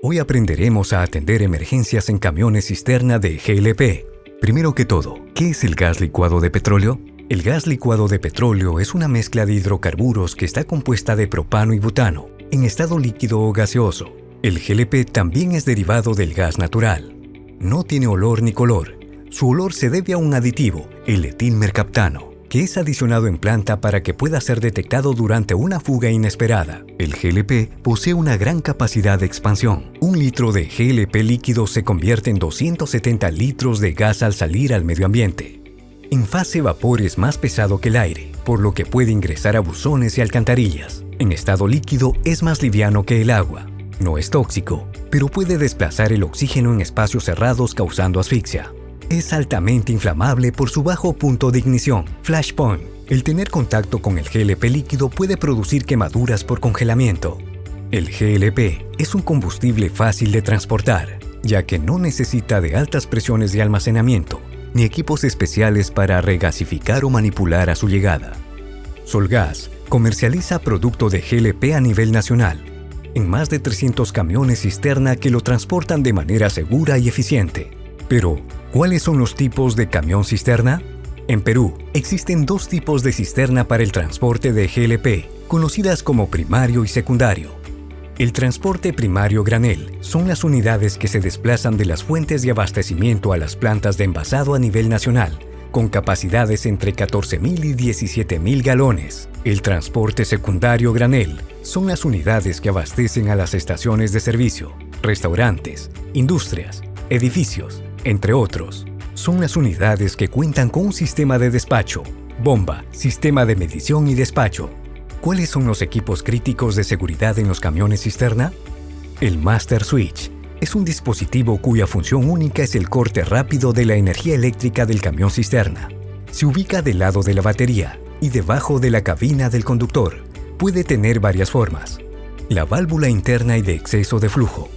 Hoy aprenderemos a atender emergencias en camiones cisterna de GLP. Primero que todo, ¿qué es el gas licuado de petróleo? El gas licuado de petróleo es una mezcla de hidrocarburos que está compuesta de propano y butano, en estado líquido o gaseoso. El GLP también es derivado del gas natural. No tiene olor ni color. Su olor se debe a un aditivo, el etilmercaptano, que es adicionado en planta para que pueda ser detectado durante una fuga inesperada. El GLP posee una gran capacidad de expansión. 1 litro de GLP líquido se convierte en 270 litros de gas al salir al medio ambiente. En fase vapor es más pesado que el aire, por lo que puede ingresar a buzones y alcantarillas. En estado líquido es más liviano que el agua. No es tóxico, pero puede desplazar el oxígeno en espacios cerrados causando asfixia. Es altamente inflamable por su bajo punto de ignición, flash point. El tener contacto con el GLP líquido puede producir quemaduras por congelamiento. El GLP es un combustible fácil de transportar, ya que no necesita de altas presiones de almacenamiento, ni equipos especiales para regasificar o manipular a su llegada. Solgas comercializa producto de GLP a nivel nacional, en más de 300 camiones cisterna que lo transportan de manera segura y eficiente. Pero, ¿cuáles son los tipos de camión cisterna? En Perú, existen 2 tipos de cisterna para el transporte de GLP, conocidas como primario y secundario. El transporte primario granel son las unidades que se desplazan de las fuentes de abastecimiento a las plantas de envasado a nivel nacional, con capacidades entre 14.000 y 17.000 galones. El transporte secundario granel son las unidades que abastecen a las estaciones de servicio, restaurantes, industrias, edificios, entre otros. Son las unidades que cuentan con un sistema de despacho, bomba, sistema de medición y despacho. ¿Cuáles son los equipos críticos de seguridad en los camiones cisterna? El Master Switch es un dispositivo cuya función única es el corte rápido de la energía eléctrica del camión cisterna. Se ubica del lado de la batería y debajo de la cabina del conductor. Puede tener varias formas. La válvula interna y de exceso de flujo,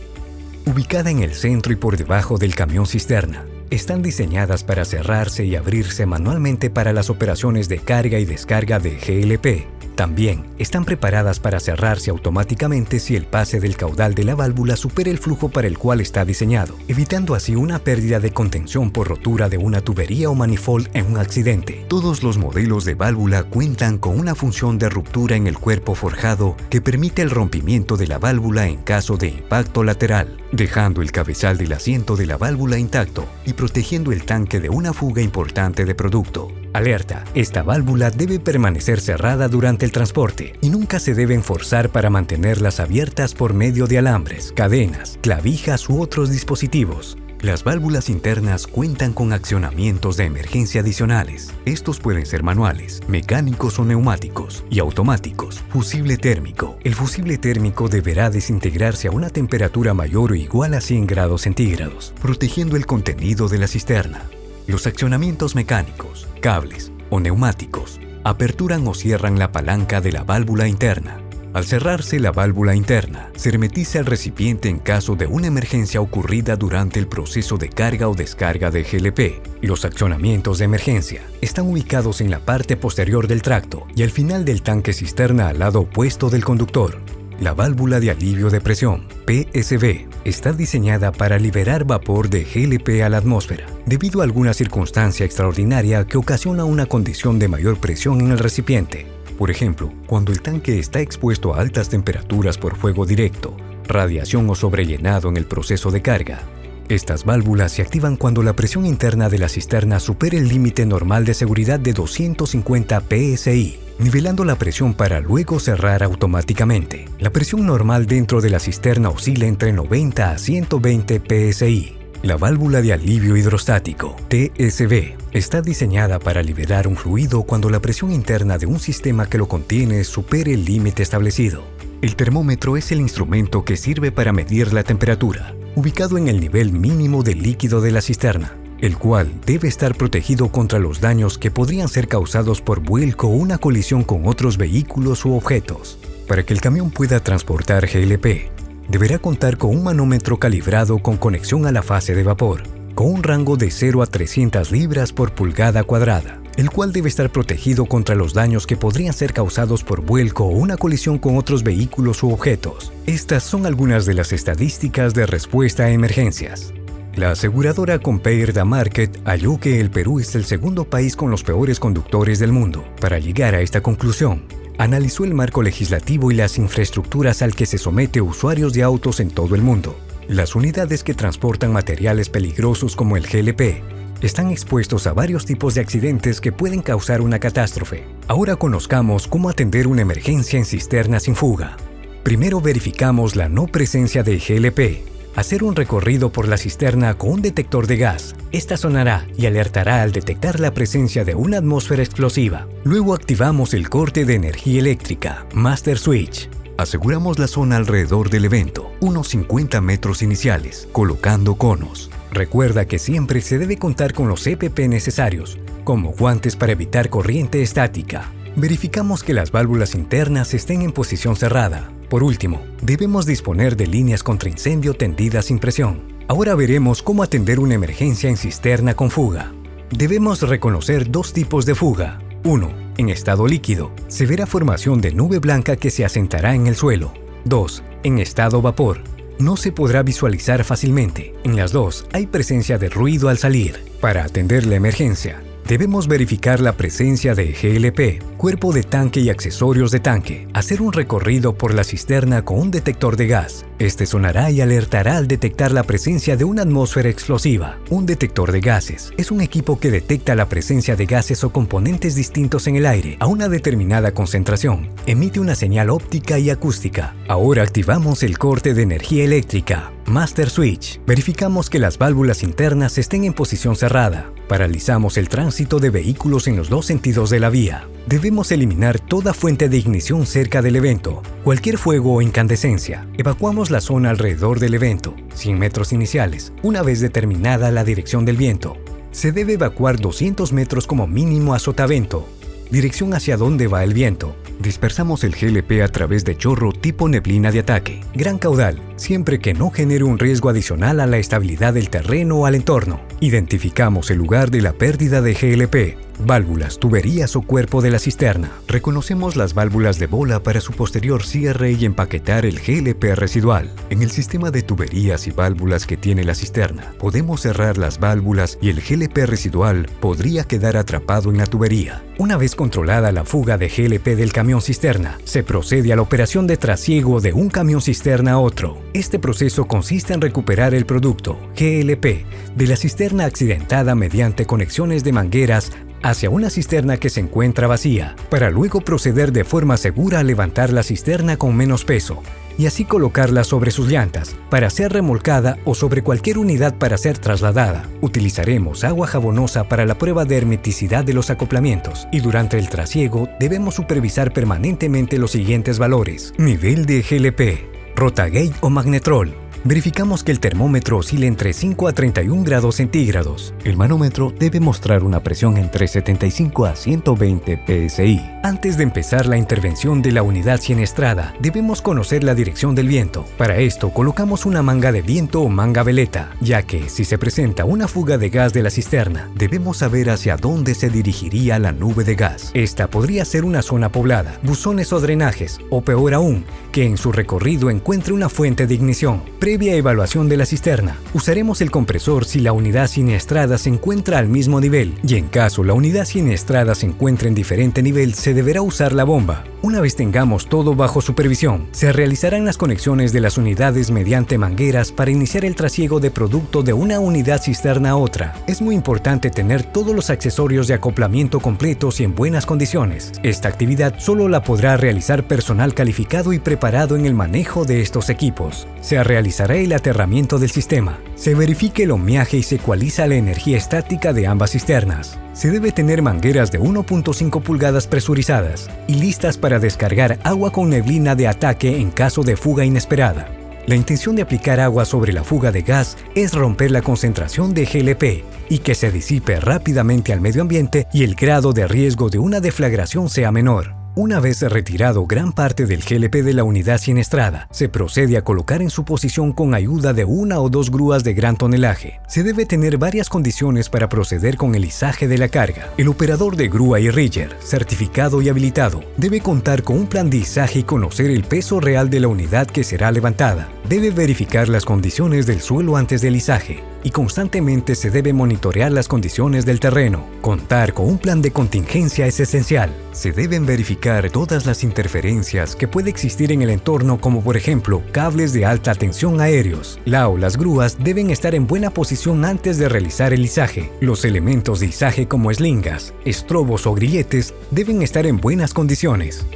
ubicada en el centro y por debajo del camión cisterna, están diseñadas para cerrarse y abrirse manualmente para las operaciones de carga y descarga de GLP. También están preparadas para cerrarse automáticamente si el pase del caudal de la válvula supera el flujo para el cual está diseñado, evitando así una pérdida de contención por rotura de una tubería o manifold en un accidente. Todos los modelos de válvula cuentan con una función de ruptura en el cuerpo forjado que permite el rompimiento de la válvula en caso de impacto lateral, dejando el cabezal del asiento de la válvula intacto y protegiendo el tanque de una fuga importante de producto. Alerta: esta válvula debe permanecer cerrada durante el transporte y nunca se deben forzar para mantenerlas abiertas por medio de alambres, cadenas, clavijas u otros dispositivos. Las válvulas internas cuentan con accionamientos de emergencia adicionales. Estos pueden ser manuales, mecánicos o neumáticos, y automáticos. Fusible térmico. El fusible térmico deberá desintegrarse a una temperatura mayor o igual a 100 grados centígrados, protegiendo el contenido de la cisterna. Los accionamientos mecánicos, cables o neumáticos aperturan o cierran la palanca de la válvula interna. Al cerrarse la válvula interna, se hermetiza el recipiente en caso de una emergencia ocurrida durante el proceso de carga o descarga de GLP. Los accionamientos de emergencia están ubicados en la parte posterior del tracto y al final del tanque cisterna al lado opuesto del conductor. La válvula de alivio de presión, PSV, está diseñada para liberar vapor de GLP a la atmósfera, debido a alguna circunstancia extraordinaria que ocasiona una condición de mayor presión en el recipiente. Por ejemplo, cuando el tanque está expuesto a altas temperaturas por fuego directo, radiación o sobrellenado en el proceso de carga. Estas válvulas se activan cuando la presión interna de la cisterna supere el límite normal de seguridad de 250 psi, nivelando la presión para luego cerrar automáticamente. La presión normal dentro de la cisterna oscila entre 90 a 120 psi. La válvula de alivio hidrostático, TSV, está diseñada para liberar un fluido cuando la presión interna de un sistema que lo contiene supere el límite establecido. El termómetro es el instrumento que sirve para medir la temperatura, ubicado en el nivel mínimo del líquido de la cisterna, el cual debe estar protegido contra los daños que podrían ser causados por vuelco o una colisión con otros vehículos u objetos. Para que el camión pueda transportar GLP, deberá contar con un manómetro calibrado con conexión a la fase de vapor, con un rango de 0 a 300 libras por pulgada cuadrada. el cual debe estar protegido contra los daños que podrían ser causados por vuelco o una colisión con otros vehículos u objetos. Estas son algunas de las estadísticas de respuesta a emergencias. La aseguradora Compare the Market halló que el Perú es el segundo país con los peores conductores del mundo. Para llegar a esta conclusión, analizó el marco legislativo y las infraestructuras al que se somete usuarios de autos en todo el mundo. Las unidades que transportan materiales peligrosos como el GLP están expuestos a varios tipos de accidentes que pueden causar una catástrofe. Ahora conozcamos cómo atender una emergencia en cisterna sin fuga. Primero verificamos la no presencia de GLP. Hacer un recorrido por la cisterna con un detector de gas. Esta sonará y alertará al detectar la presencia de una atmósfera explosiva. Luego activamos el corte de energía eléctrica, Master Switch. Aseguramos la zona alrededor del evento, unos 50 metros iniciales, colocando conos. Recuerda que siempre se debe contar con los EPP necesarios, como guantes para evitar corriente estática. Verificamos que las válvulas internas estén en posición cerrada. Por último, debemos disponer de líneas contra incendio tendidas sin presión. Ahora veremos cómo atender una emergencia en cisterna con fuga. Debemos reconocer dos tipos de fuga. 1. En estado líquido, severa formación de nube blanca que se asentará en el suelo. 2. En estado vapor. No se podrá visualizar fácilmente. En las dos hay presencia de ruido al salir. Para atender la emergencia, debemos verificar la presencia de GLP, cuerpo de tanque y accesorios de tanque. Hacer un recorrido por la cisterna con un detector de gas. Este sonará y alertará al detectar la presencia de una atmósfera explosiva. Un detector de gases es un equipo que detecta la presencia de gases o componentes distintos en el aire a una determinada concentración. Emite una señal óptica y acústica. Ahora activamos el corte de energía eléctrica, Master Switch. Verificamos que las válvulas internas estén en posición cerrada. Paralizamos el tránsito de vehículos en los dos sentidos de la vía. Debemos eliminar toda fuente de ignición cerca del evento, cualquier fuego o incandescencia. Evacuamos la zona alrededor del evento, 100 metros iniciales, una vez determinada la dirección del viento. Se debe evacuar 200 metros como mínimo a sotavento. Dirección hacia dónde va el viento. Dispersamos el GLP a través de chorro tipo neblina de ataque. Gran caudal, siempre que no genere un riesgo adicional a la estabilidad del terreno o al entorno. Identificamos el lugar de la pérdida de GLP. Válvulas, tuberías o cuerpo de la cisterna. Reconocemos las válvulas de bola para su posterior cierre y empaquetar el GLP residual. En el sistema de tuberías y válvulas que tiene la cisterna, podemos cerrar las válvulas y el GLP residual podría quedar atrapado en la tubería. Una vez controlada la fuga de GLP del camión cisterna, se procede a la operación de trasiego de un camión cisterna a otro. Este proceso consiste en recuperar el producto, GLP, de la cisterna accidentada mediante conexiones de mangueras hacia una cisterna que se encuentra vacía, para luego proceder de forma segura a levantar la cisterna con menos peso y así colocarla sobre sus llantas para ser remolcada o sobre cualquier unidad para ser trasladada. Utilizaremos agua jabonosa para la prueba de hermeticidad de los acoplamientos y durante el trasiego debemos supervisar permanentemente los siguientes valores: nivel de GLP, Rotagate o magnetrol. Verificamos que el termómetro oscila entre 5 a 31 grados centígrados. El manómetro debe mostrar una presión entre 75 a 120 psi. Antes de empezar la intervención de la unidad siniestrada, debemos conocer la dirección del viento. Para esto, colocamos una manga de viento o manga veleta, ya que si se presenta una fuga de gas de la cisterna, debemos saber hacia dónde se dirigiría la nube de gas. Esta podría ser una zona poblada, buzones o drenajes, o peor aún, que en su recorrido encuentre una fuente de ignición. Previa evaluación de la cisterna, usaremos el compresor si la unidad siniestrada se encuentra al mismo nivel, y en caso la unidad siniestrada se encuentre en diferente nivel, se deberá usar la bomba. Una vez tengamos todo bajo supervisión, se realizarán las conexiones de las unidades mediante mangueras para iniciar el trasiego de producto de una unidad cisterna a otra. Es muy importante tener todos los accesorios de acoplamiento completos y en buenas condiciones. Esta actividad solo la podrá realizar personal calificado y preparado en el manejo de estos equipos. Se realizará el aterramiento del sistema. Se verifica el ohmiaje y se ecualiza la energía estática de ambas cisternas. Se debe tener mangueras de 1.5 pulgadas presurizadas y listas para descargar agua con neblina de ataque en caso de fuga inesperada. La intención de aplicar agua sobre la fuga de gas es romper la concentración de GLP y que se disipe rápidamente al medio ambiente y el grado de riesgo de una deflagración sea menor. Una vez retirado gran parte del GLP de la unidad siniestrada, se procede a colocar en su posición con ayuda de una o dos grúas de gran tonelaje. Se debe tener varias condiciones para proceder con el izaje de la carga. El operador de grúa y rigger, certificado y habilitado, debe contar con un plan de izaje y conocer el peso real de la unidad que será levantada. Debe verificar las condiciones del suelo antes del izaje y constantemente se debe monitorear las condiciones del terreno. Contar con un plan de contingencia es esencial. Se deben verificar todas las interferencias que puede existir en el entorno, como por ejemplo cables de alta tensión aéreos. La o las grúas deben estar en buena posición antes de realizar el izaje. Los elementos de izaje como eslingas, estrobos o grilletes deben estar en buenas condiciones.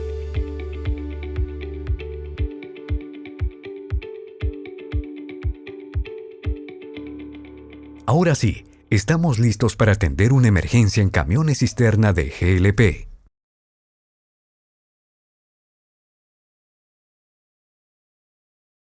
Ahora sí, estamos listos para atender una emergencia en camiones cisterna de GLP.